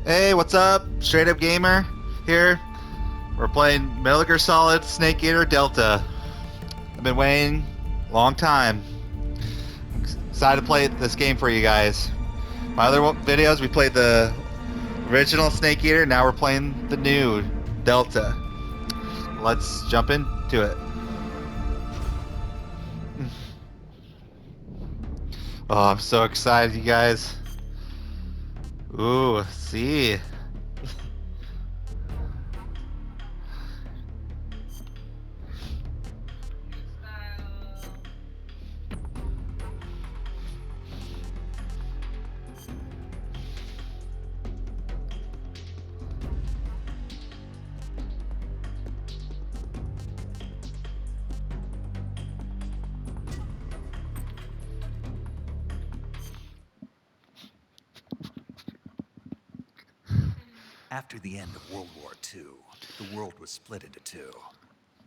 Hey, what's up? Straight Up Gamer here. We're playing Metal Gear Solid Snake Eater Delta. I've been waiting a long time. I'm excited to play this game for you guys. My other videos, we played the original Snake Eater. Now we're playing the new Delta. Let's jump into it. Oh, I'm so excited, you guys. Ooh, see. After the end of World War II, the world was split into two,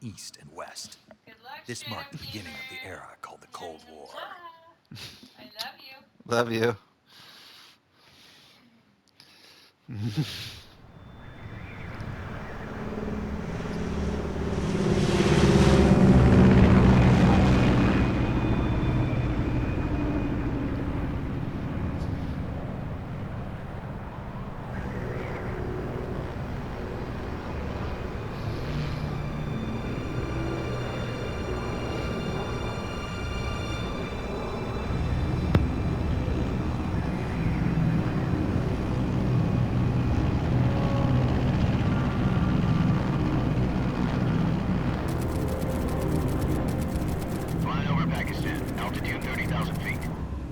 East and West. This marked the beginning of the era called the Cold War. I love you. Love you.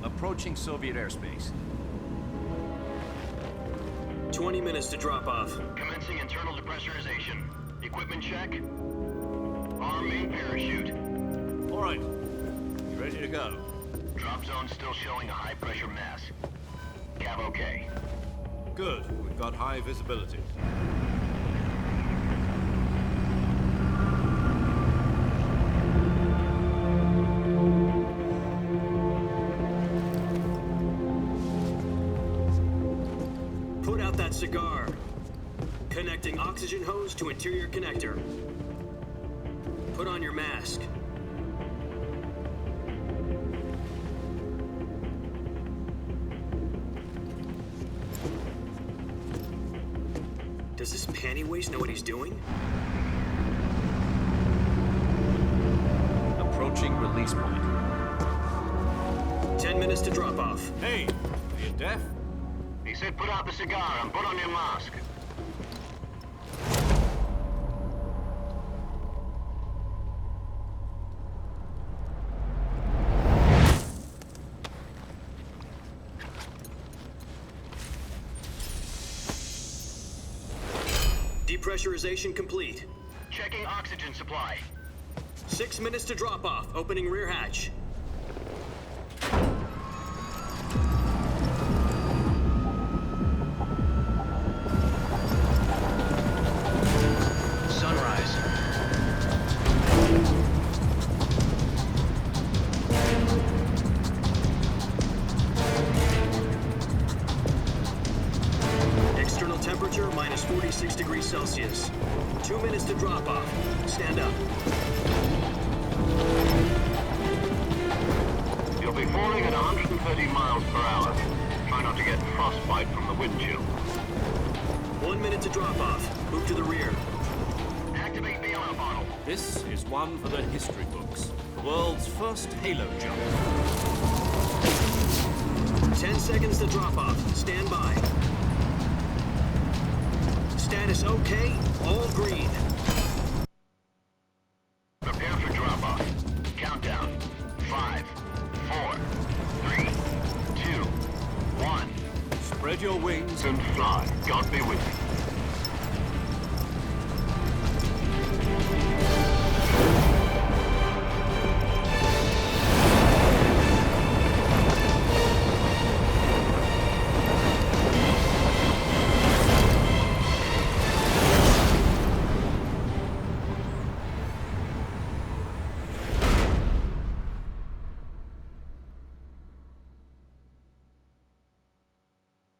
Approaching Soviet airspace. 20 minutes to drop off. Commencing internal depressurization. Equipment check. Arm main parachute. All right. You ready to go? Drop zone still showing a high pressure mass. Cav okay. Good. We've got high visibility. Put out that cigar. Connecting oxygen hose to interior connector. Put on your mask. Does this panty waste know what he's doing? Approaching release point. 10 minutes to drop off. Hey, are you deaf? He said put out the cigar and put on your mask. Depressurization complete. Checking oxygen supply. 6 minutes to drop off. Opening rear hatch. Sunrise. External temperature minus 46 degrees Celsius. 2 minutes to drop off. Stand up. You'll be falling at 130 miles per hour. Try not to get frostbite from the wind chill. 1 minute to drop off. Move to the rear. Activate bailout bottle. This is one for the history books. The world's first halo jump. 10 seconds to drop off. Stand by. Status okay. All green. Prepare for drop off. Countdown. 5, 4, 3, 2, 1. Spread your wings And fly. God be with you.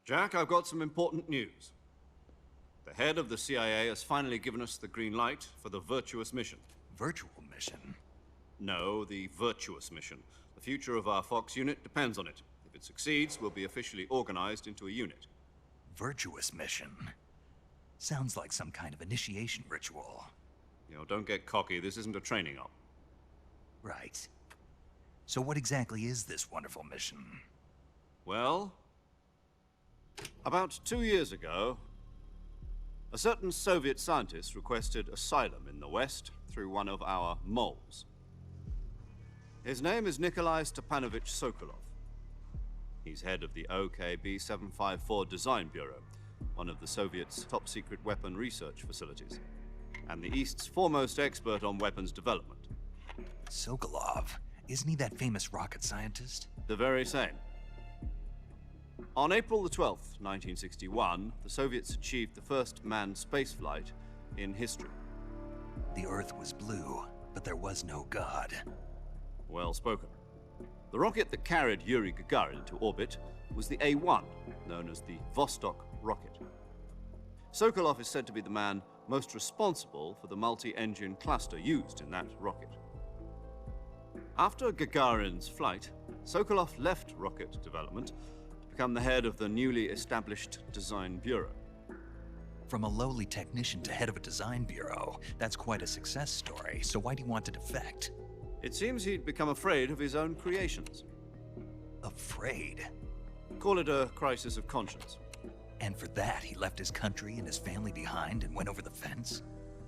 Jack, I've got some important news. The head of the CIA has finally given us the green light for the virtuous mission. Virtual mission? No, the virtuous mission. The future of our Fox unit depends on it. If it succeeds, we'll be officially organized into a unit. Virtuous mission? Sounds like some kind of initiation ritual. You know, don't get cocky. This isn't a training op. Right. So what exactly is this wonderful mission? Well, about 2 years ago, a certain Soviet scientist requested asylum in the West through one of our moles. His name is Nikolai Stepanovich Sokolov. He's head of the OKB 754 Design Bureau, one of the Soviets' top-secret weapon research facilities, and the East's foremost expert on weapons development. Sokolov? Isn't he that famous rocket scientist? The very same. On April the 12th, 1961, the Soviets achieved the first manned spaceflight in history. The Earth was blue, but there was no God. Well spoken. The rocket that carried Yuri Gagarin into orbit was the A-1, known as the Vostok rocket. Sokolov is said to be the man most responsible for the multi-engine cluster used in that rocket. After Gagarin's flight, Sokolov left rocket development to become the head of the newly established Design Bureau. From a lowly technician to head of a design bureau, that's quite a success story, so why'd he want to defect? It seems he'd become afraid of his own creations. Afraid? Call it a crisis of conscience. And for that, he left his country and his family behind and went over the fence?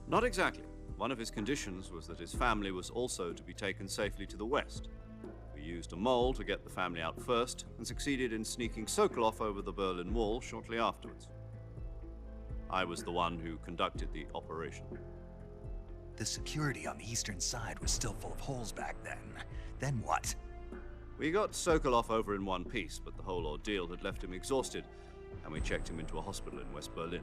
Not exactly. One of his conditions was that his family was also to be taken safely to the West. We used a mole to get the family out first, and succeeded in sneaking Sokolov over the Berlin Wall shortly afterwards. I was the one who conducted the operation. The security on the eastern side was still full of holes back then. Then what? We got Sokolov over in one piece, but the whole ordeal had left him exhausted, and we checked him into a hospital in West Berlin.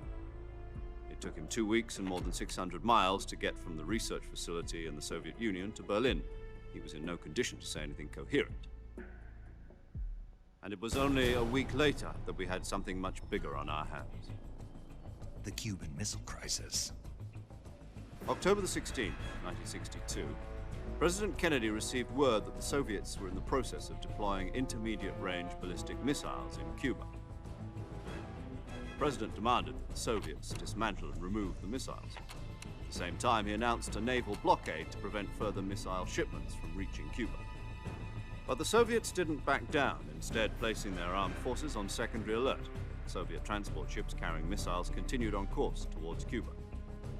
It took him 2 weeks and more than 600 miles to get from the research facility in the Soviet Union to Berlin. He was in no condition to say anything coherent. And it was only a week later that we had something much bigger on our hands. The Cuban Missile Crisis. October the 16th, 1962, President Kennedy received word that the Soviets were in the process of deploying intermediate-range ballistic missiles in Cuba. The President demanded that the Soviets dismantle and remove the missiles. At the same time, he announced a naval blockade to prevent further missile shipments from reaching Cuba. But the Soviets didn't back down, instead placing their armed forces on secondary alert. Soviet transport ships carrying missiles continued on course towards Cuba.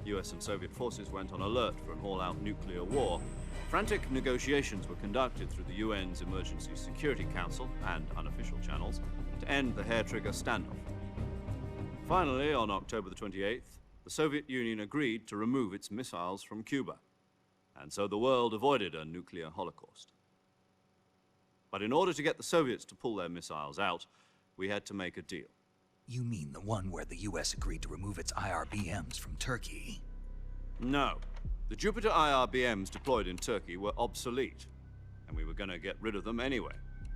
US and Soviet forces went on alert for an all-out nuclear war. Frantic negotiations were conducted through the UN's Emergency Security Council and unofficial channels to end the hair-trigger standoff. Finally, on October the 28th, the Soviet Union agreed to remove its missiles from Cuba, and so the world avoided a nuclear holocaust. But in order to get the Soviets to pull their missiles out, we had to make a deal. You mean the one where the US agreed to remove its IRBMs from Turkey? No. The Jupiter IRBMs deployed in Turkey were obsolete, and we were going to get rid of them anyway.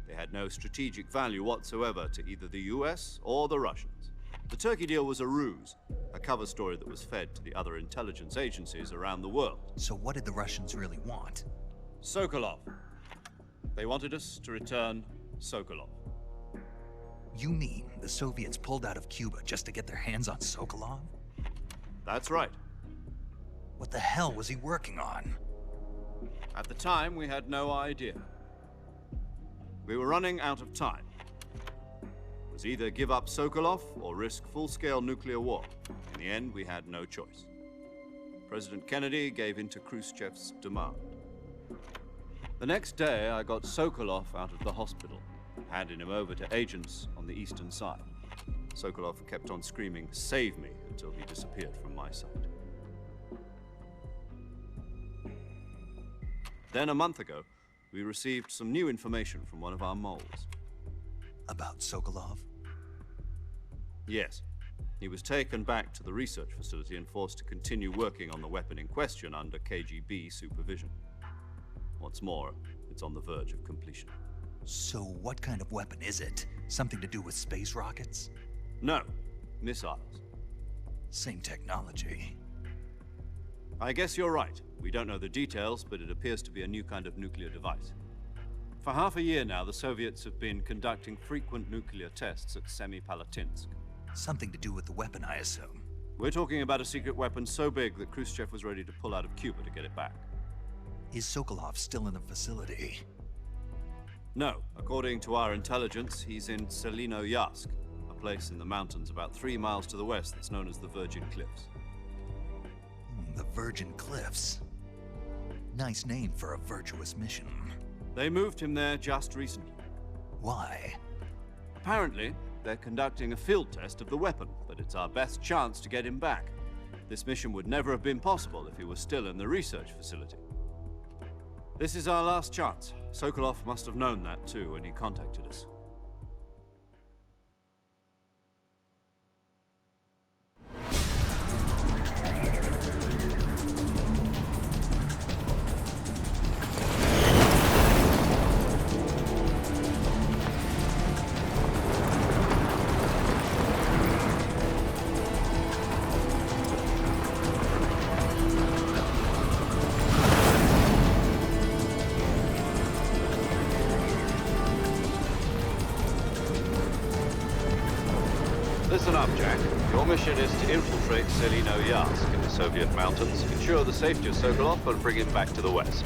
They had no strategic value whatsoever to either the US or the Russians. The Turkey deal was a ruse, a cover story that was fed to the other intelligence agencies around the world. So what did the Russians really want? Sokolov. They wanted us to return Sokolov. You mean the Soviets pulled out of Cuba just to get their hands on Sokolov? That's right. What the hell was he working on? At the time, we had no idea. We were running out of time. It was either give up Sokolov or risk full-scale nuclear war. In the end, we had no choice. President Kennedy gave in to Khrushchev's demand. The next day, I got Sokolov out of the hospital, handing him over to agents on the eastern side. Sokolov kept on screaming, "Save me," until he disappeared from my sight. Then, a month ago, we received some new information from one of our moles. About Sokolov? Yes. He was taken back to the research facility and forced to continue working on the weapon in question under KGB supervision. What's more, it's on the verge of completion. So what kind of weapon is it? Something to do with space rockets? No, missiles. Same technology. I guess you're right. We don't know the details, but it appears to be a new kind of nuclear device. For half a year now, the Soviets have been conducting frequent nuclear tests at Semipalatinsk. Something to do with the weapon, I assume. We're talking about a secret weapon so big that Khrushchev was ready to pull out of Cuba to get it back. Is Sokolov still in the facility? No, according to our intelligence, he's in Selino-Yarsk, a place in the mountains about 3 miles to the west that's known as the Virgin Cliffs. The Virgin Cliffs. Nice name for a virtuous mission. They moved him there just recently. Why? Apparently, they're conducting a field test of the weapon, but it's our best chance to get him back. This mission would never have been possible if he was still in the research facility. This is our last chance. Sokolov must have known that too when he contacted us. Listen up, Jack. Your mission is to infiltrate Selino-Yarsk in the Soviet mountains, ensure the safety of Sokolov, and bring him back to the west.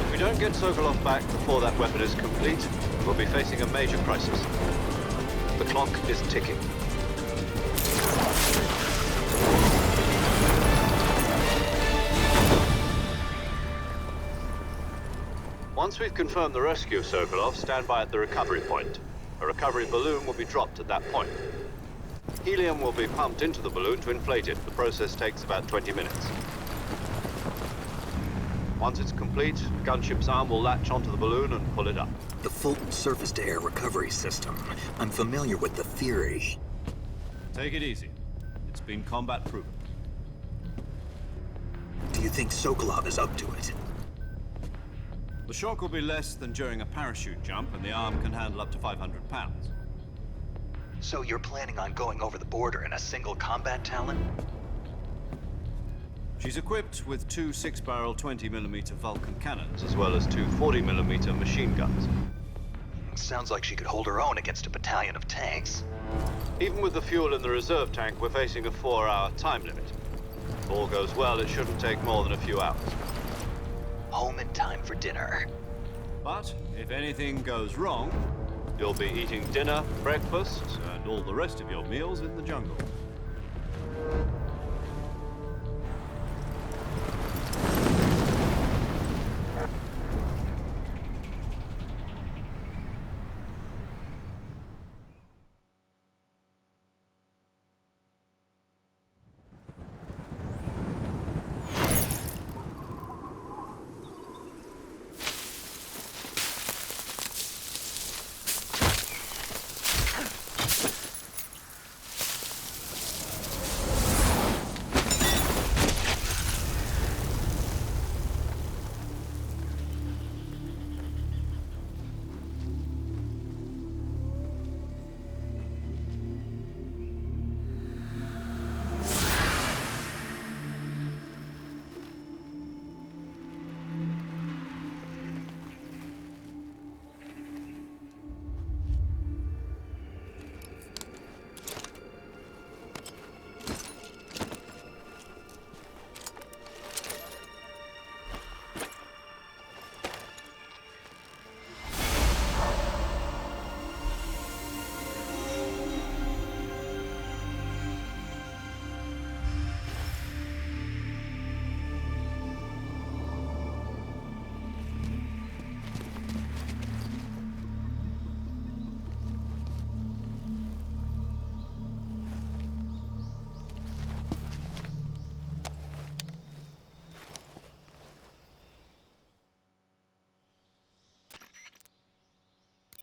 If we don't get Sokolov back before that weapon is complete, we'll be facing a major crisis. The clock is ticking. Once we've confirmed the rescue of Sokolov, stand by at the recovery point. A recovery balloon will be dropped at that point. Helium will be pumped into the balloon to inflate it. The process takes about 20 minutes. Once it's complete, the gunship's arm will latch onto the balloon and pull it up. The Fulton surface-to-air recovery system. I'm familiar with the theory. Take it easy. It's been combat-proven. Do you think Sokolov is up to it? The shock will be less than during a parachute jump, and the arm can handle up to 500 pounds. So you're planning on going over the border in a single combat Talon? She's equipped with 2 6-barrel 20mm Vulcan cannons, as well as 2 40mm machine guns. Sounds like she could hold her own against a battalion of tanks. Even with the fuel in the reserve tank, we're facing a 4-hour time limit. If all goes well, it shouldn't take more than a few hours. Home in time for dinner. But if anything goes wrong, you'll be eating dinner, breakfast, and all the rest of your meals in the jungle.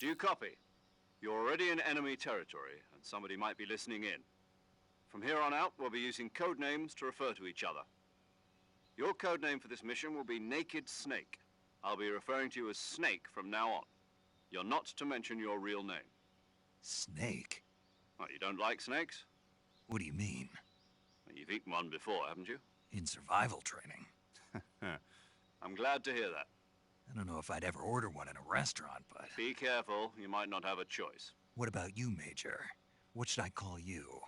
Do you copy? You're already in enemy territory, and somebody might be listening in. From here on out, we'll be using code names to refer to each other. Your code name for this mission will be Naked Snake. I'll be referring to you as Snake from now on. You're not to mention your real name. Snake? What, you don't like snakes? What do you mean? Well, you've eaten one before, haven't you? In survival training? I'm glad to hear that. I don't know if I'd ever order one in a restaurant, but... Be careful, you might not have a choice. What about you, Major? What should I call you?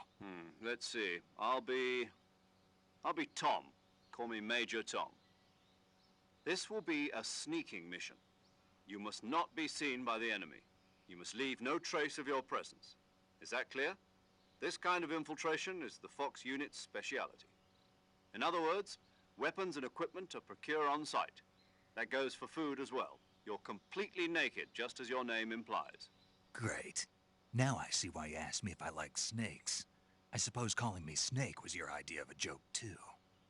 Let's see. I'll be Tom. Call me Major Tom. This will be a sneaking mission. You must not be seen by the enemy. You must leave no trace of your presence. Is that clear? This kind of infiltration is the Fox unit's speciality. In other words, weapons and equipment are procured on site. That goes for food as well. You're completely naked, just as your name implies. Great. Now I see why you asked me if I like snakes. I suppose calling me Snake was your idea of a joke, too.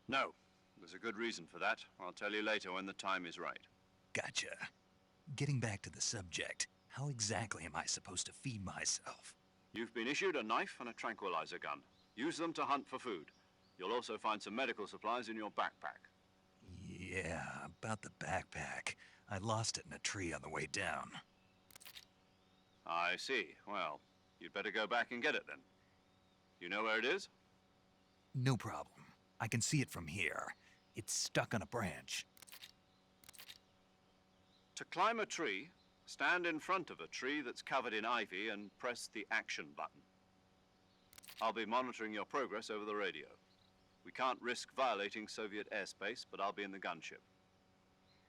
No, there's a good reason for that. I'll tell you later when the time is right. Gotcha. Getting back to the subject, how exactly am I supposed to feed myself? You've been issued a knife and a tranquilizer gun. Use them to hunt for food. You'll also find some medical supplies in your backpack. Yeah, about the backpack. I lost it in a tree on the way down. I see. Well, you'd better go back and get it then. You know where it is? No problem. I can see it from here. It's stuck on a branch. To climb a tree, stand in front of a tree that's covered in ivy and press the action button. I'll be monitoring your progress over the radio. We can't risk violating Soviet airspace, but I'll be in the gunship.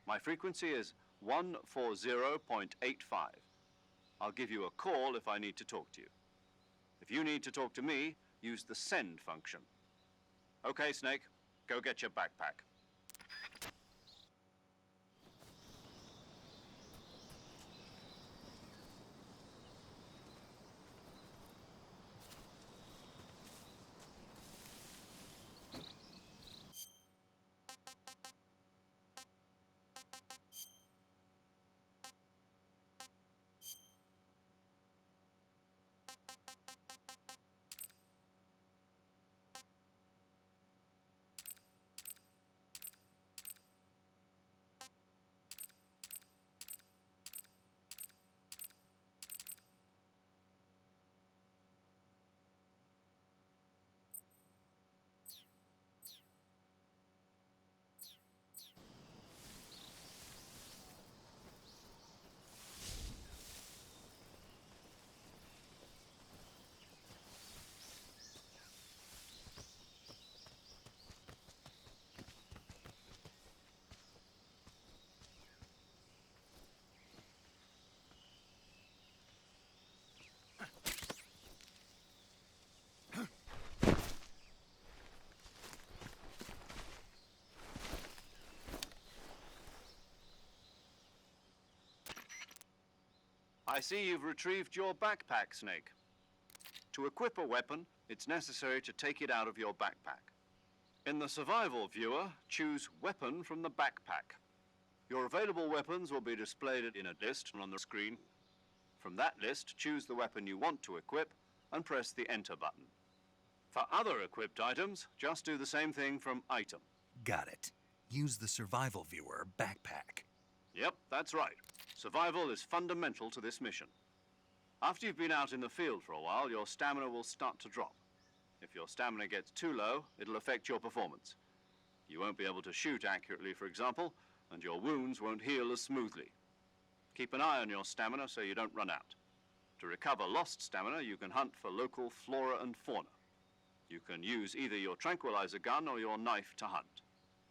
My frequency is 140.85. I'll give you a call if I need to talk to you. If you need to talk to me, use the send function. Okay, Snake, go get your backpack. I see you've retrieved your backpack, Snake. To equip a weapon, it's necessary to take it out of your backpack. In the survival viewer, choose Weapon from the backpack. Your available weapons will be displayed in a list on the screen. From that list, choose the weapon you want to equip and press the Enter button. For other equipped items, just do the same thing from Item. Got it. Use the survival viewer backpack. Yep, that's right. Survival is fundamental to this mission. After you've been out in the field for a while, your stamina will start to drop. If your stamina gets too low, it'll affect your performance. You won't be able to shoot accurately, for example, and your wounds won't heal as smoothly. Keep an eye on your stamina so you don't run out. To recover lost stamina, you can hunt for local flora and fauna. You can use either your tranquilizer gun or your knife to hunt.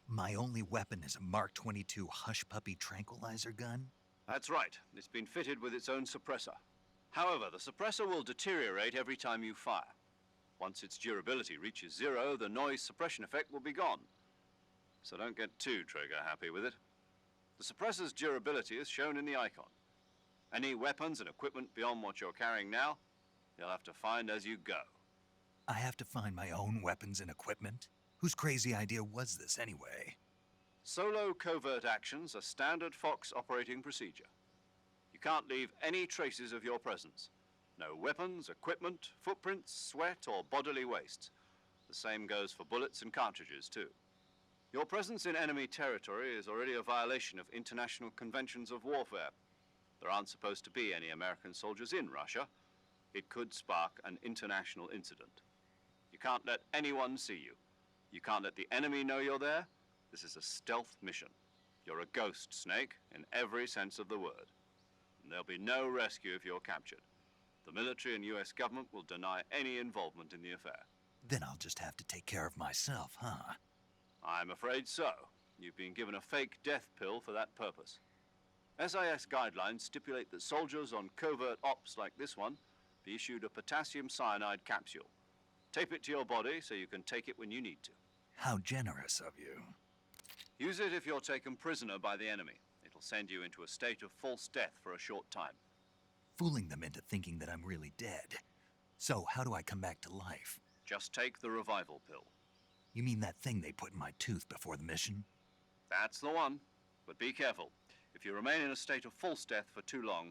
My only weapon is a Mark 22 Hush Puppy tranquilizer gun? That's right. It's been fitted with its own suppressor. However, the suppressor will deteriorate every time you fire. Once its durability reaches 0, the noise suppression effect will be gone. So don't get too trigger happy with it. The suppressor's durability is shown in the icon. Any weapons and equipment beyond what you're carrying now, you'll have to find as you go. I have to find my own weapons and equipment? Whose crazy idea was this anyway? Solo covert actions are standard Fox operating procedure. You can't leave any traces of your presence. No weapons, equipment, footprints, sweat, or bodily waste. The same goes for bullets and cartridges, too. Your presence in enemy territory is already a violation of international conventions of warfare. There aren't supposed to be any American soldiers in Russia. It could spark an international incident. You can't let anyone see you. You can't let the enemy know you're there. This is a stealth mission. You're a ghost, Snake, in every sense of the word. And there'll be no rescue if you're captured. The military and US government will deny any involvement in the affair. Then I'll just have to take care of myself, huh? I'm afraid so. You've been given a fake death pill for that purpose. SIS guidelines stipulate that soldiers on covert ops like this one be issued a potassium cyanide capsule. Tape it to your body so you can take it when you need to. How generous of you. Use it if you're taken prisoner by the enemy. It'll send you into a state of false death for a short time. Fooling them into thinking that I'm really dead. So how do I come back to life? Just take the revival pill. You mean that thing they put in my tooth before the mission? That's the one. But be careful. If you remain in a state of false death for too long,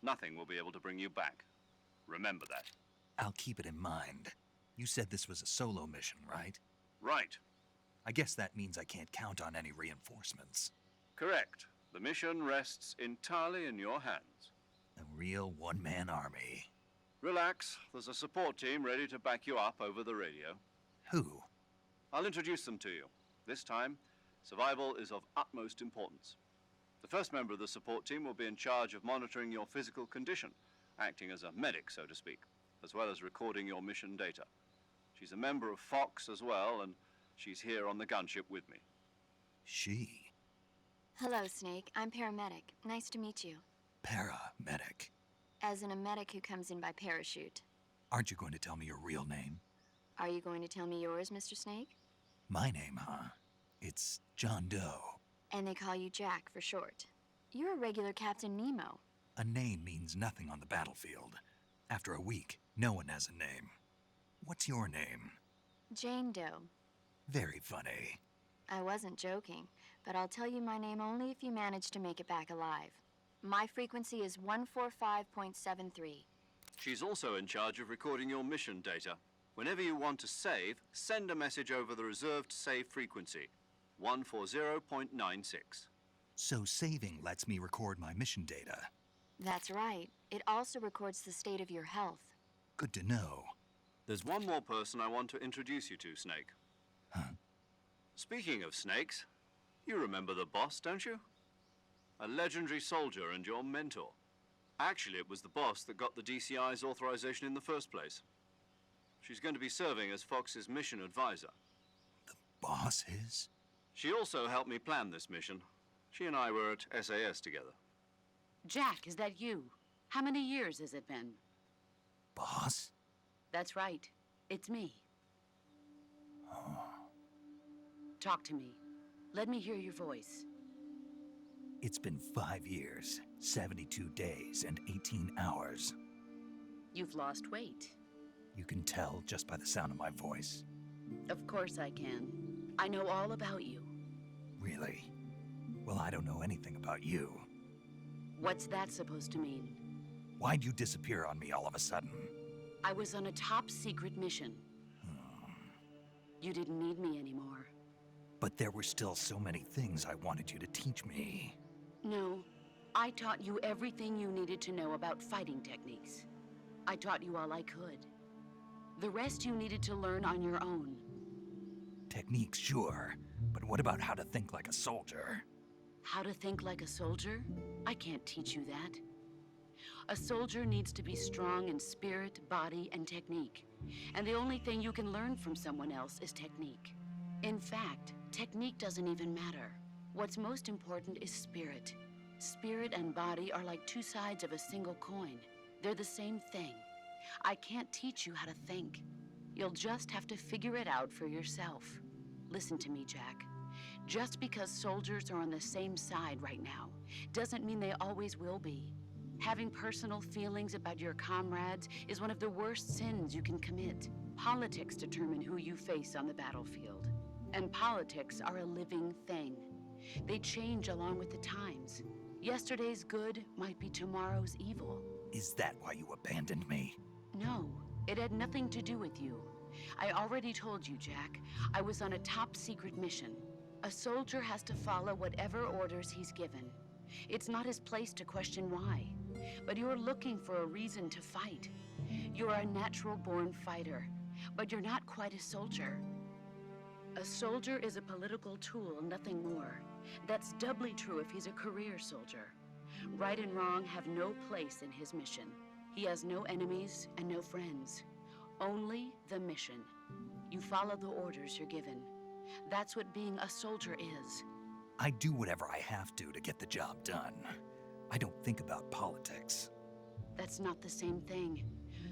nothing will be able to bring you back. Remember that. I'll keep it in mind. You said this was a solo mission, right? Right. I guess that means I can't count on any reinforcements. Correct. The mission rests entirely in your hands. A real one-man army. Relax. There's a support team ready to back you up over the radio. Who? I'll introduce them to you. This time, survival is of utmost importance. The first member of the support team will be in charge of monitoring your physical condition, acting as a medic, so to speak, as well as recording your mission data. She's a member of Fox as well, and she's here on the gunship with me. She? Hello, Snake. I'm paramedic. Nice to meet you. Paramedic. As in a medic who comes in by parachute. Aren't you going to tell me your real name? Are you going to tell me yours, Mr. Snake? My name, huh? It's John Doe. And they call you Jack for short. You're a regular Captain Nemo. A name means nothing on the battlefield. After a week, no one has a name. What's your name? Jane Doe. Very funny. I wasn't joking, but I'll tell you my name only if you manage to make it back alive. My frequency is 145.73. She's also in charge of recording your mission data. Whenever you want to save, send a message over the reserved save frequency, 140.96. So saving lets me record my mission data. That's right. It also records the state of your health. Good to know. There's one more person I want to introduce you to, Snake. Huh? Speaking of snakes, you remember the boss, don't you? A legendary soldier and your mentor. Actually, it was the boss that got the DCI's authorization in the first place. She's going to be serving as Fox's mission advisor. The boss is? She also helped me plan this mission. She and I were at SAS together. Jack, is that you? How many years has it been? Boss? That's right. It's me. Talk to me. Let me hear your voice. It's been 5 years, 72 days, and 18 hours. You've lost weight. You can tell just by the sound of my voice. Of course I can. I know all about you. Really? Well, I don't know anything about you. What's that supposed to mean? Why'd you disappear on me all of a sudden? I was on a top-secret mission. You didn't need me anymore. But there were still so many things I wanted you to teach me. No, I taught you everything you needed to know about fighting techniques. I taught you all I could. The rest you needed to learn on your own. Techniques, sure. But what about how to think like a soldier? How to think like a soldier? I can't teach you that. A soldier needs to be strong in spirit, body, and technique. And the only thing you can learn from someone else is technique. In fact, technique doesn't even matter. What's most important is spirit. Spirit and body are like two sides of a single coin. They're the same thing. I can't teach you how to think. You'll just have to figure it out for yourself. Listen to me, Jack. Just because soldiers are on the same side right now doesn't mean they always will be. Having personal feelings about your comrades is one of the worst sins you can commit. Politics determine who you face on the battlefield. And politics are a living thing. They change along with the times. Yesterday's good might be tomorrow's evil. Is that why you abandoned me? No, it had nothing to do with you. I already told you, Jack. I was on a top-secret mission. A soldier has to follow whatever orders he's given. It's not his place to question why, but you're looking for a reason to fight. You're a natural-born fighter, but you're not quite a soldier. A soldier is a political tool, nothing more. That's doubly true if he's a career soldier. Right and wrong have no place in his mission. He has no enemies and no friends. Only the mission. You follow the orders you're given. That's what being a soldier is. I do whatever I have to get the job done. I don't think about politics. That's not the same thing.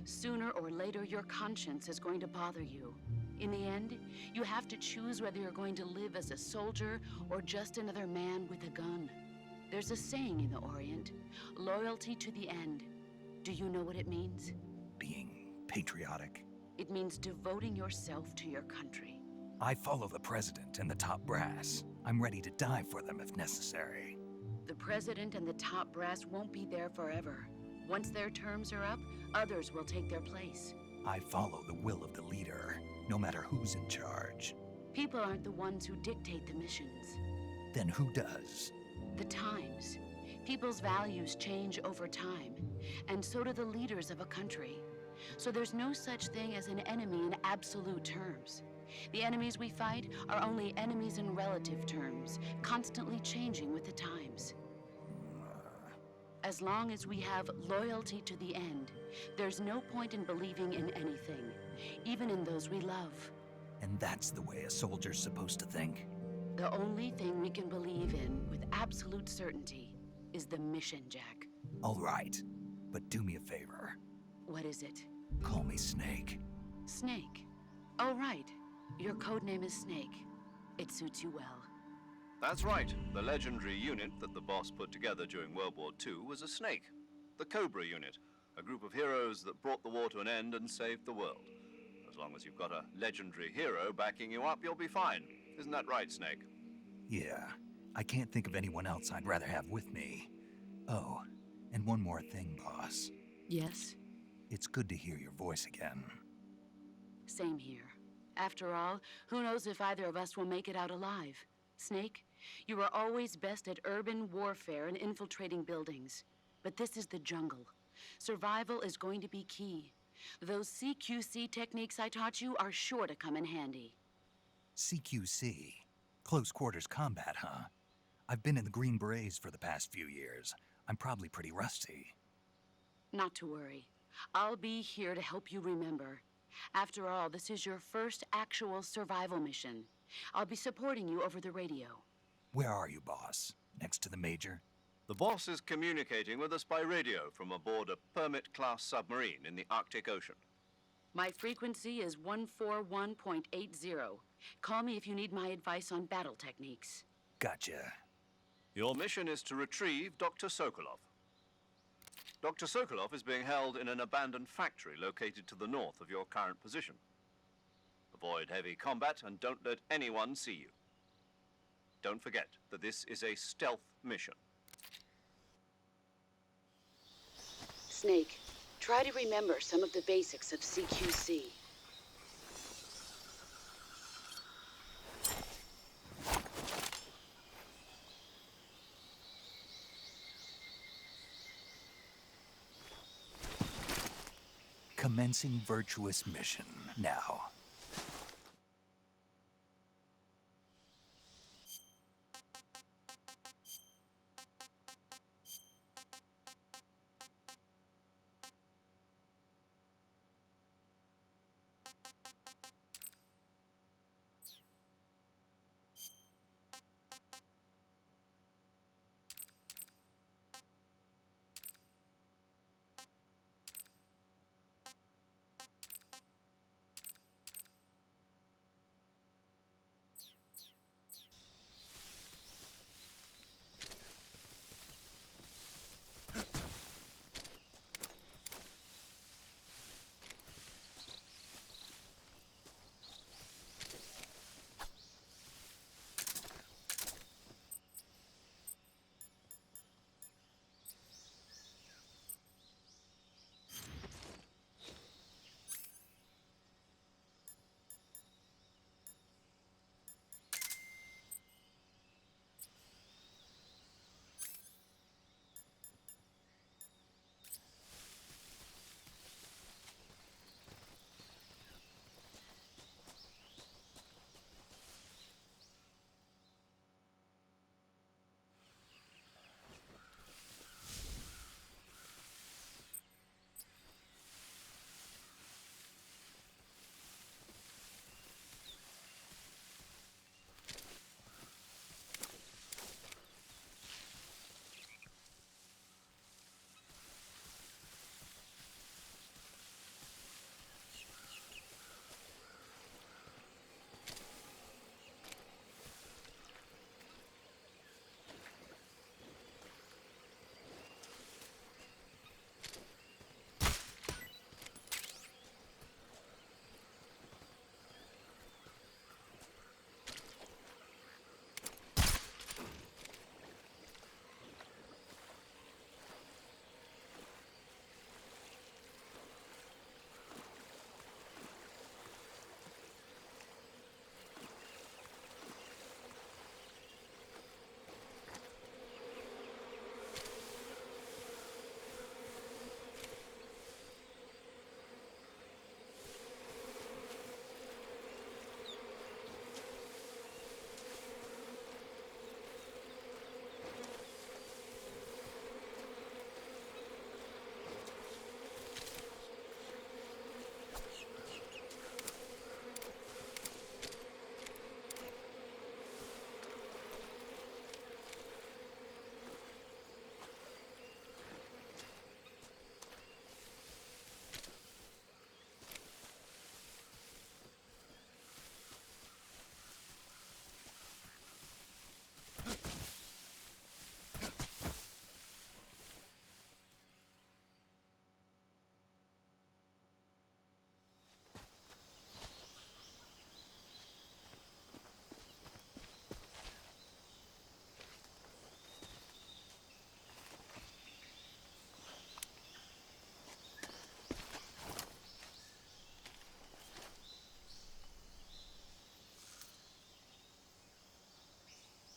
Sooner or later, your conscience is going to bother you. In the end, you have to choose whether you're going to live as a soldier or just another man with a gun. There's a saying in the Orient, loyalty to the end. Do you know what it means? Being patriotic. It means devoting yourself to your country. I follow the president and the top brass. I'm ready to die for them if necessary. The president and the top brass won't be there forever. Once their terms are up, others will take their place. I follow the will of the leader, no matter who's in charge. People aren't the ones who dictate the missions. Then who does? The times. People's values change over time, and so do the leaders of a country. So there's no such thing as an enemy in absolute terms. The enemies we fight are only enemies in relative terms, constantly changing with the times. As long as we have loyalty to the end, there's no point in believing in anything, even in those we love. And that's the way a soldier's supposed to think? The only thing we can believe in with absolute certainty is the mission, Jack. All right, but do me a favor. What is it? Call me Snake. Snake. Oh, right. Your codename is Snake. It suits you well. That's right. The legendary unit that the boss put together during World War II was a snake. The Cobra unit, a group of heroes that brought the war to an end and saved the world. As long as you've got a legendary hero backing you up, you'll be fine. Isn't that right, Snake? Yeah, I can't think of anyone else I'd rather have with me. Oh, and one more thing, boss. Yes? It's good to hear your voice again. Same here. After all, who knows if either of us will make it out alive? Snake, you are always best at urban warfare and infiltrating buildings. But this is the jungle. Survival is going to be key. Those CQC techniques I taught you are sure to come in handy. CQC? Close quarters combat, huh? I've been in the Green Berets for the past few years. I'm probably pretty rusty. Not to worry. I'll be here to help you remember. After all, this is your first actual survival mission. I'll be supporting you over the radio. Where are you, boss? Next to the Major? The boss is communicating with us by radio from aboard a Permit-class submarine in the Arctic Ocean. My frequency is 141.80. Call me if you need my advice on battle techniques. Gotcha. Your mission is to retrieve Dr. Sokolov. Dr. Sokolov is being held in an abandoned factory located to the north of your current position. Avoid heavy combat and don't let anyone see you. Don't forget that this is a stealth mission. Snake, try to remember some of the basics of CQC. Commencing virtuous mission now.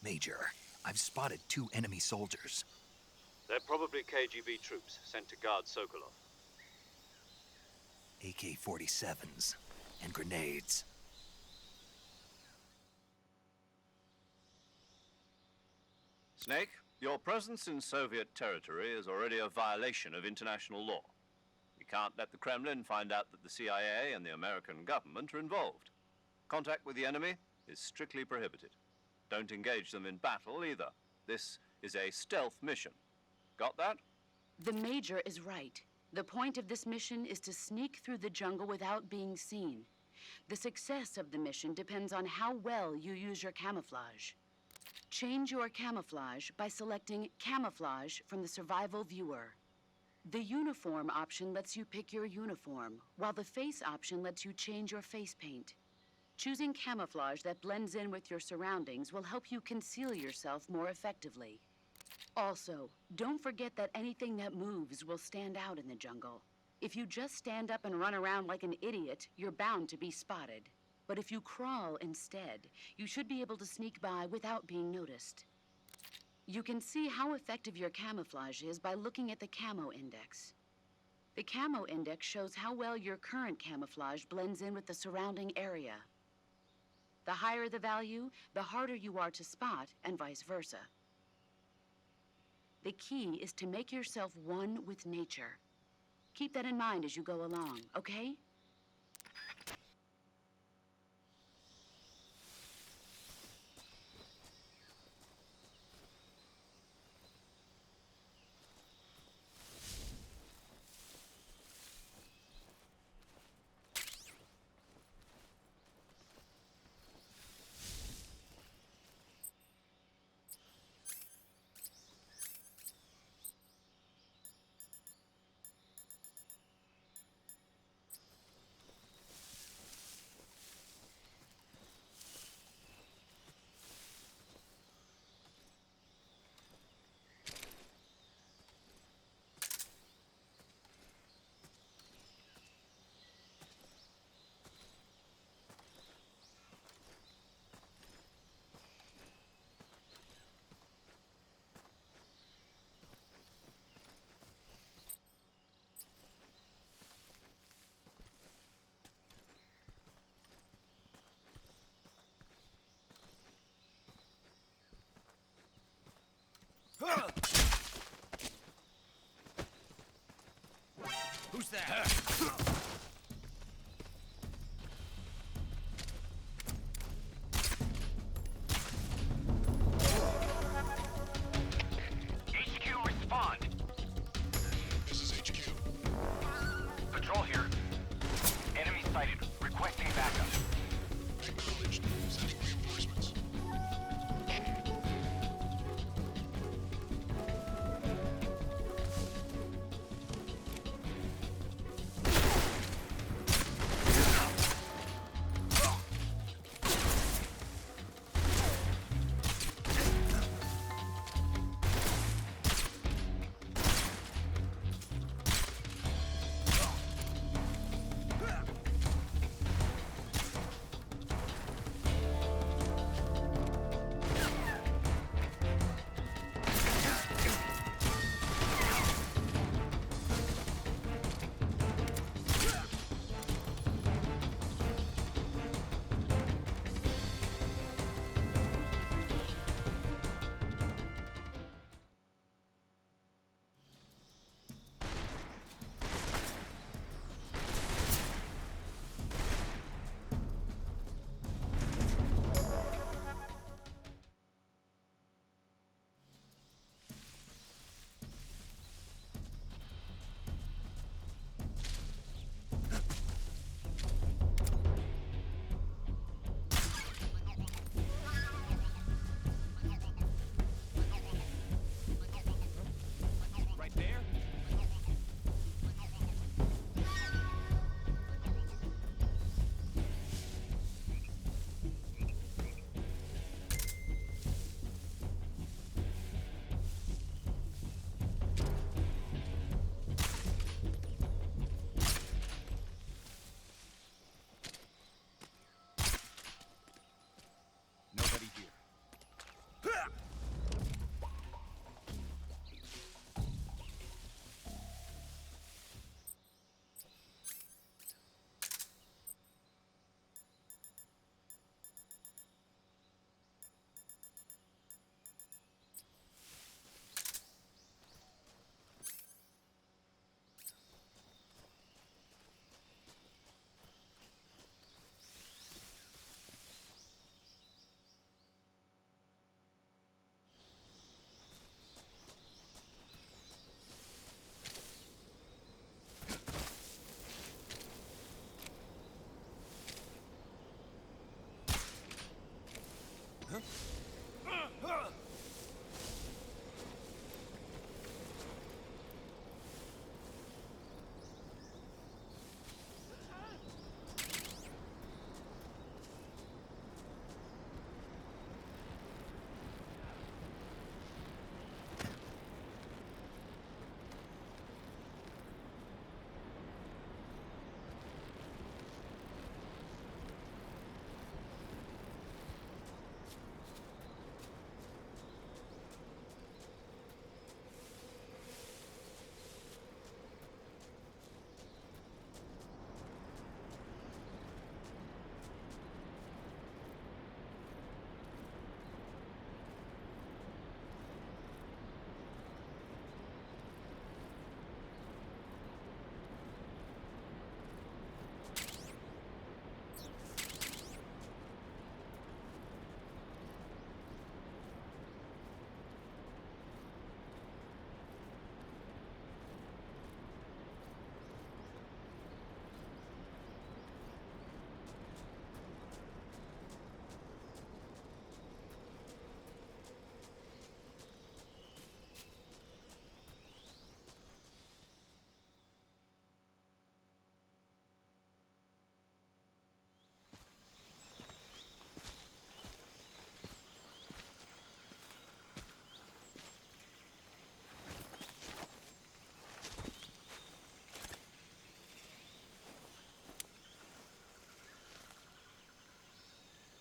Major, I've spotted 2 enemy soldiers. They're probably KGB troops sent to guard Sokolov. AK-47s and grenades. Snake, your presence in Soviet territory is already a violation of international law. We can't let the Kremlin find out that the CIA and the American government are involved. Contact with the enemy is strictly prohibited. Don't engage them in battle either. This is a stealth mission. Got that? The Major is right. The point of this mission is to sneak through the jungle without being seen. The success of the mission depends on how well you use your camouflage. Change your camouflage by selecting Camouflage from the Survival Viewer. The Uniform option lets you pick your uniform, while the Face option lets you change your face paint. Choosing camouflage that blends in with your surroundings will help you conceal yourself more effectively. Also, don't forget that anything that moves will stand out in the jungle. If you just stand up and run around like an idiot, you're bound to be spotted. But if you crawl instead, you should be able to sneak by without being noticed. You can see how effective your camouflage is by looking at the Camo Index. The Camo Index shows how well your current camouflage blends in with the surrounding area. The higher the value, the harder you are to spot, and vice versa. The key is to make yourself one with nature. Keep that in mind as you go along, okay? Who's that? HQ, respond. This is HQ. Patrol here. Enemy sighted. Requesting backup. Acknowledged. Sending reinforcements.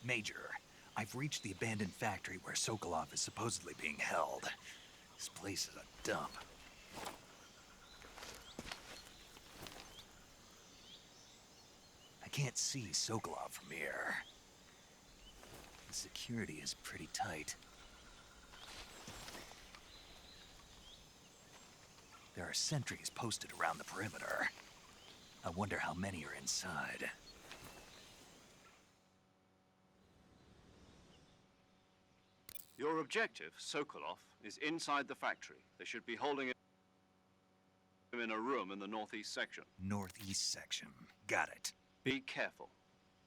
Major, I've reached the abandoned factory where Sokolov is supposedly being held. This place is a dump. I can't see Sokolov from here. The security is pretty tight. There are sentries posted around the perimeter. I wonder how many are inside. Your objective, Sokolov, is inside the factory. They should be holding him in a room in the northeast section. Northeast section. Got it. Be careful.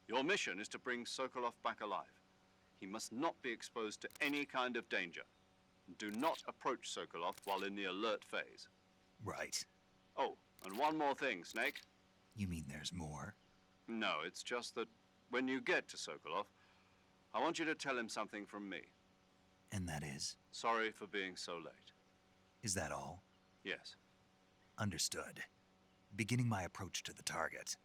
Your mission is to bring Sokolov back alive. He must not be exposed to any kind of danger. Do not approach Sokolov while in the alert phase. Right. Oh, and one more thing, Snake. You mean there's more? No, it's just that when you get to Sokolov, I want you to tell him something from me. And that is? Sorry for being so late. Is that all? Yes. Understood. Beginning my approach to the target.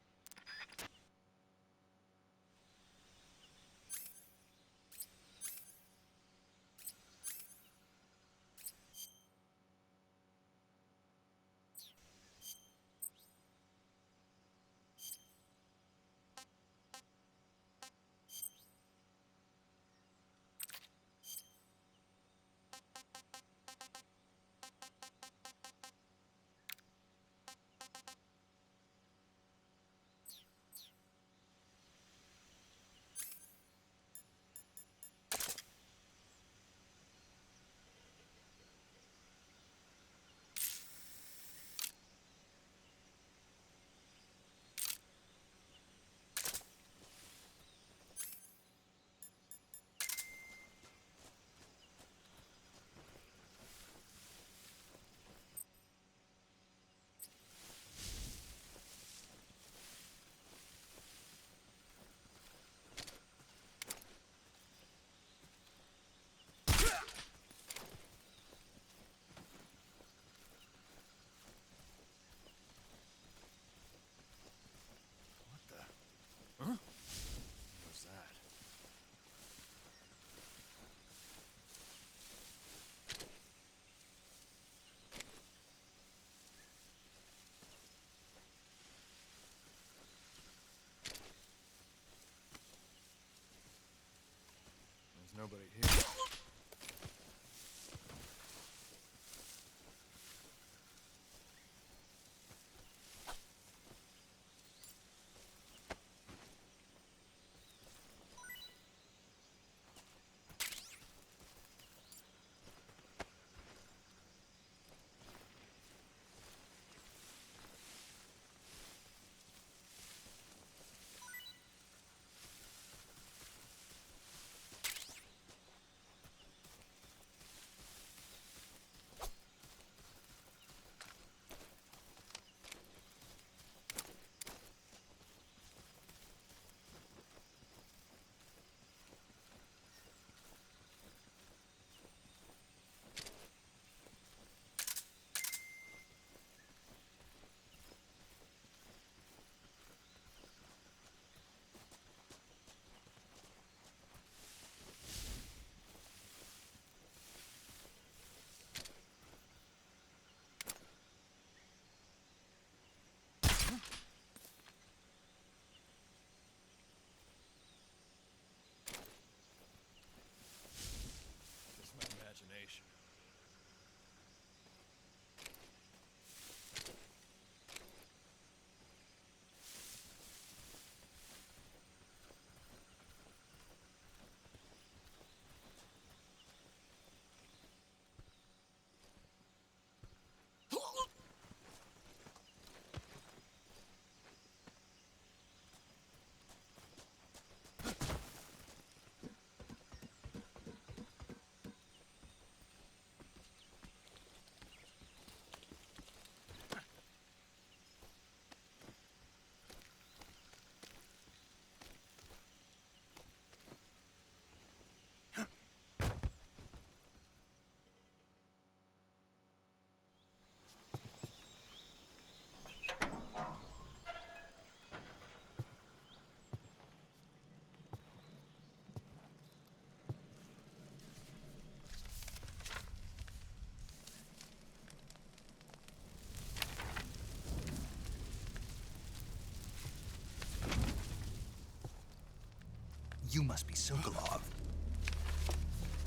You must be Sokolov.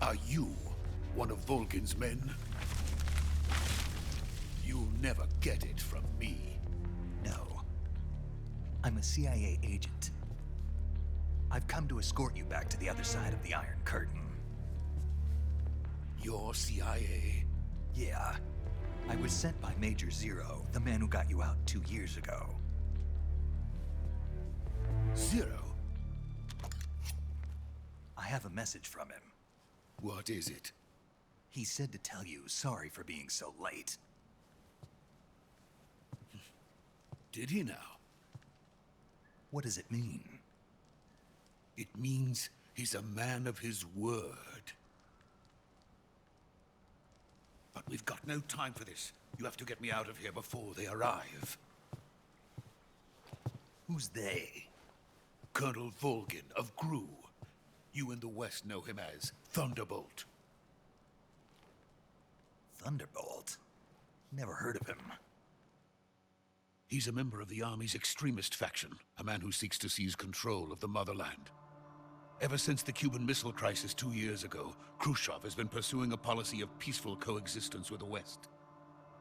Are you one of Volgin's men? You'll never get it from me. No. I'm a CIA agent. I've come to escort you back to the other side of the Iron Curtain. You're CIA? Yeah. I was sent by Major Zero, the man who got you out 2 years ago. Zero? I have a message from him. What is it? He said to tell you sorry for being so late. Did he now? What does it mean? It means he's a man of his word. But we've got no time for this. You have to get me out of here before they arrive. Who's they? Colonel Volgin of GRU. You in the West know him as Thunderbolt. Thunderbolt? Never heard of him. He's a member of the Army's extremist faction, a man who seeks to seize control of the motherland. Ever since the Cuban Missile Crisis 2 years ago, Khrushchev has been pursuing a policy of peaceful coexistence with the West.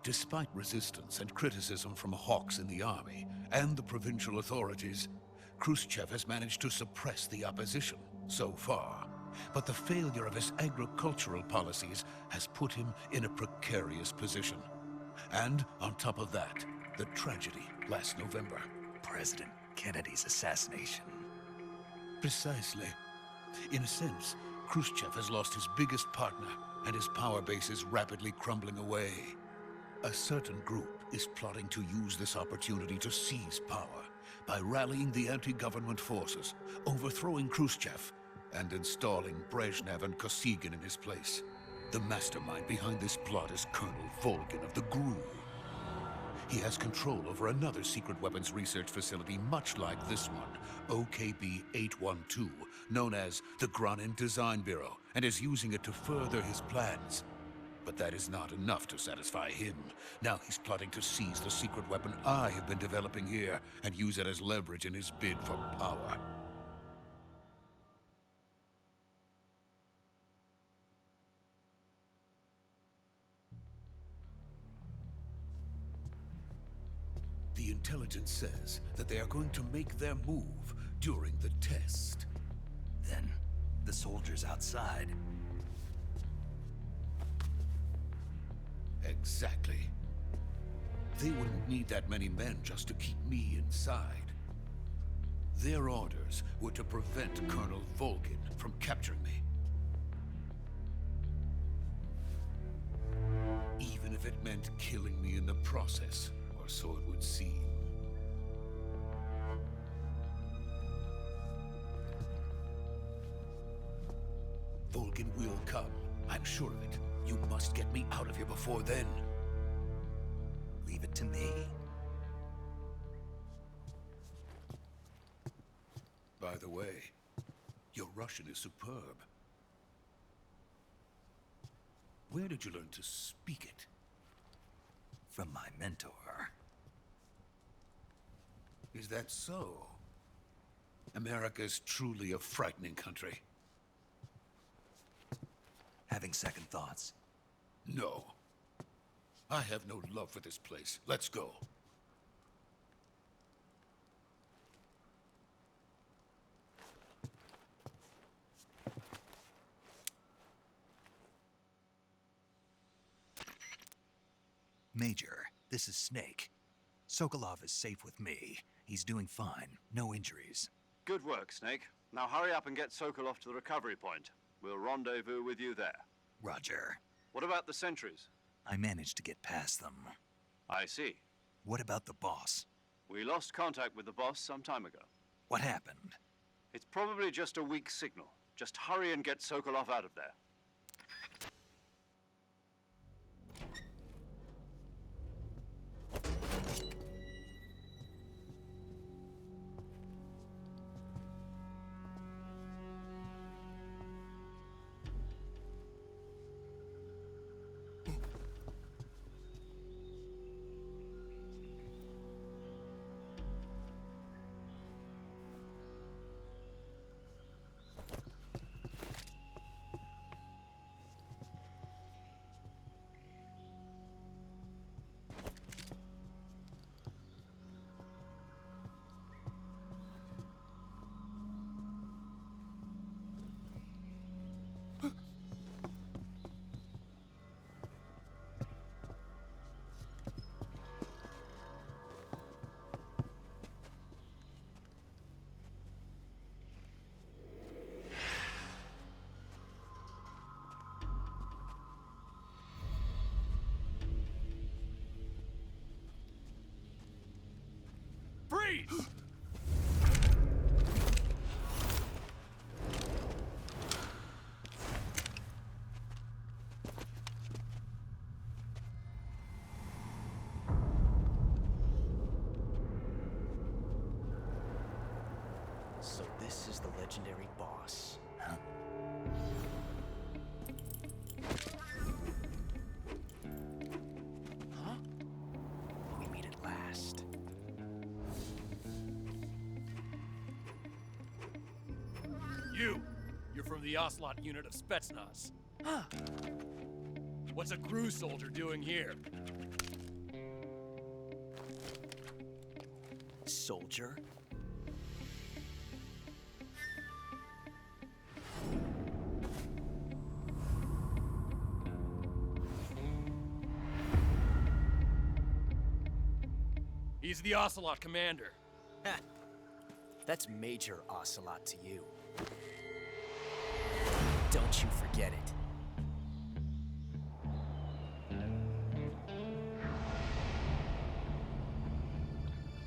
Despite resistance and criticism from hawks in the army and the provincial authorities, Khrushchev has managed to suppress the opposition so far. But the failure of his agricultural policies has put him in a precarious position. And on top of that, the tragedy last November. President Kennedy's assassination. Precisely. In a sense, Khrushchev has lost his biggest partner, and his power base is rapidly crumbling away. A certain group is plotting to use this opportunity to seize power by rallying the anti-government forces, overthrowing Khrushchev, and installing Brezhnev and Kosygin in his place. The mastermind behind this plot is Colonel Volgin of the GRU. He has control over another secret weapons research facility much like this one, OKB-812, known as the Granin Design Bureau, and is using it to further his plans. But that is not enough to satisfy him. Now he's plotting to seize the secret weapon I have been developing here and use it as leverage in his bid for power. The intelligence says that they are going to make their move during the test. Then, the soldiers outside. Exactly. They wouldn't need that many men just to keep me inside. Their orders were to prevent Colonel Volgin from capturing me. Even if it meant killing me in the process, or so it would seem. Volgin will come. I'm sure of it. You must get me out of here before then. Leave it to me. By the way, your Russian is superb. Where did you learn to speak it? From my mentor. Is that so? America's truly a frightening country. Having second thoughts? No. I have no love for this place. Let's go. Major, this is Snake. Sokolov is safe with me. He's doing fine. No injuries. Good work, Snake. Now hurry up and get Sokolov to the recovery point. We'll rendezvous with you there. Roger. What about the sentries? I managed to get past them. I see. What about the boss? We lost contact with the boss some time ago. What happened? It's probably just a weak signal. Just hurry and get Sokolov out of there. Freeze! So this is the legendary boss. Huh? We meet at last. You're from the Ocelot unit of Spetsnaz. Huh. What's a GRU soldier doing here? Soldier? He's the Ocelot commander. Ha! That's Major Ocelot to you. Don't you forget it.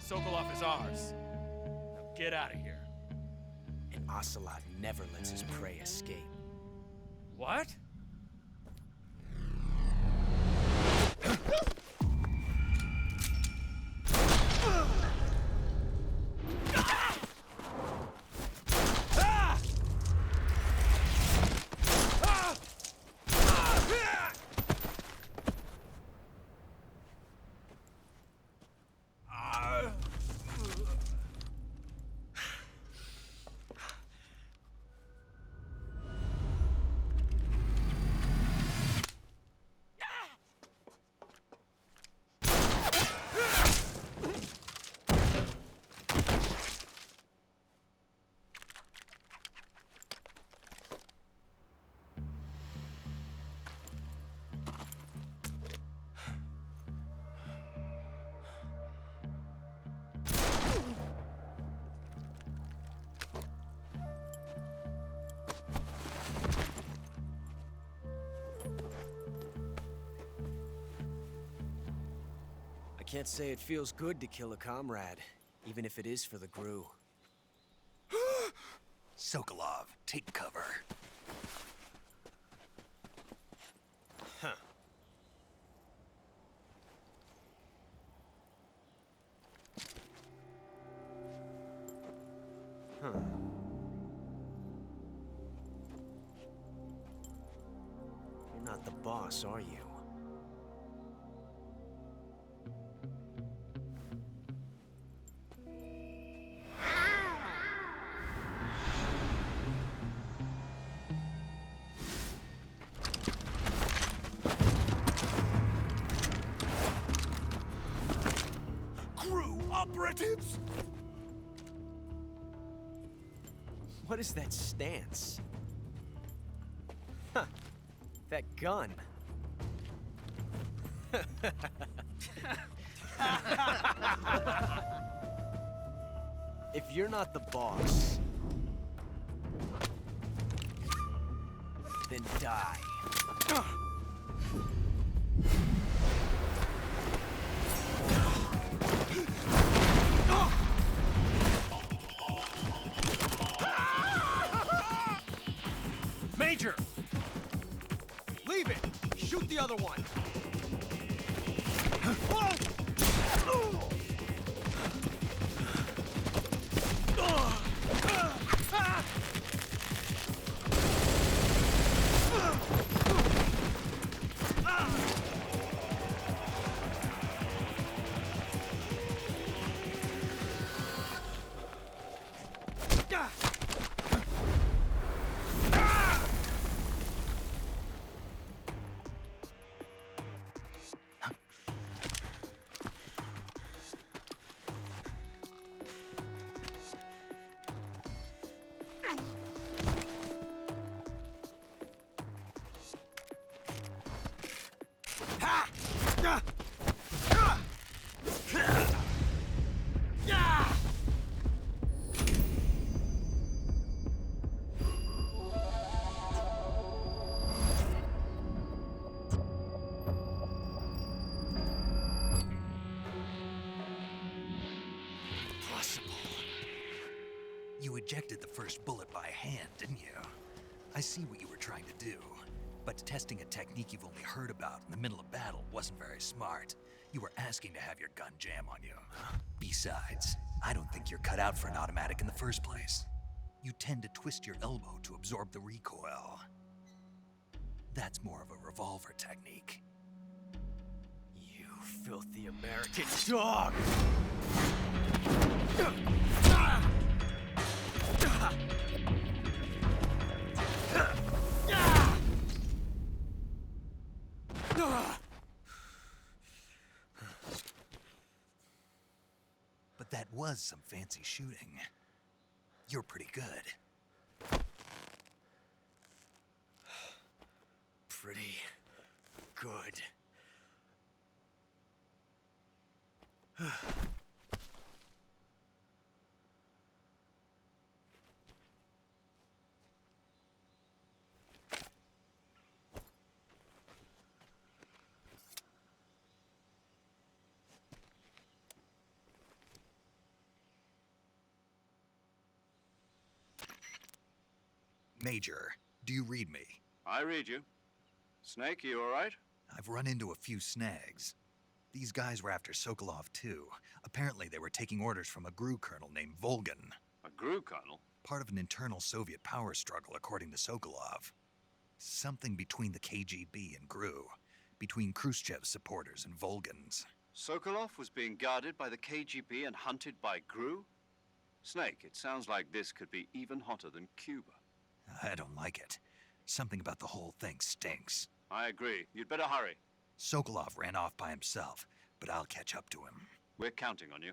Sokolov is ours. Now get out of here. And Ocelot never lets his prey escape. What? I can't say it feels good to kill a comrade, even if it is for the GRU. Sokolov, take cover. Huh. Huh. You're not the boss, are you? GRU operatives! What is that stance? Huh. That gun. If you're not the boss, then die. Major! Leave it! Shoot the other one! impossible. You ejected the first bullet by hand, didn't you? I see what you were trying to do. But testing a technique you've only heard about in the middle of battle wasn't very smart. You were asking to have your gun jam on you. Besides, I don't think you're cut out for an automatic in the first place. You tend to twist your elbow to absorb the recoil. That's more of a revolver technique. You filthy American dog! But that was some fancy shooting. You're pretty good. Pretty good. Major, do you read me? I read you. Snake, you all right? I've run into a few snags. These guys were after Sokolov too. Apparently they were taking orders from a GRU colonel named Volgan. A GRU colonel? Part of an internal Soviet power struggle, according to Sokolov. Something between the KGB and GRU. Between Khrushchev's supporters and Volgan's. Sokolov was being guarded by the KGB and hunted by GRU? Snake, it sounds like this could be even hotter than Cuba. I don't like it. Something about the whole thing stinks. I agree. You'd better hurry. Sokolov ran off by himself, but I'll catch up to him. We're counting on you.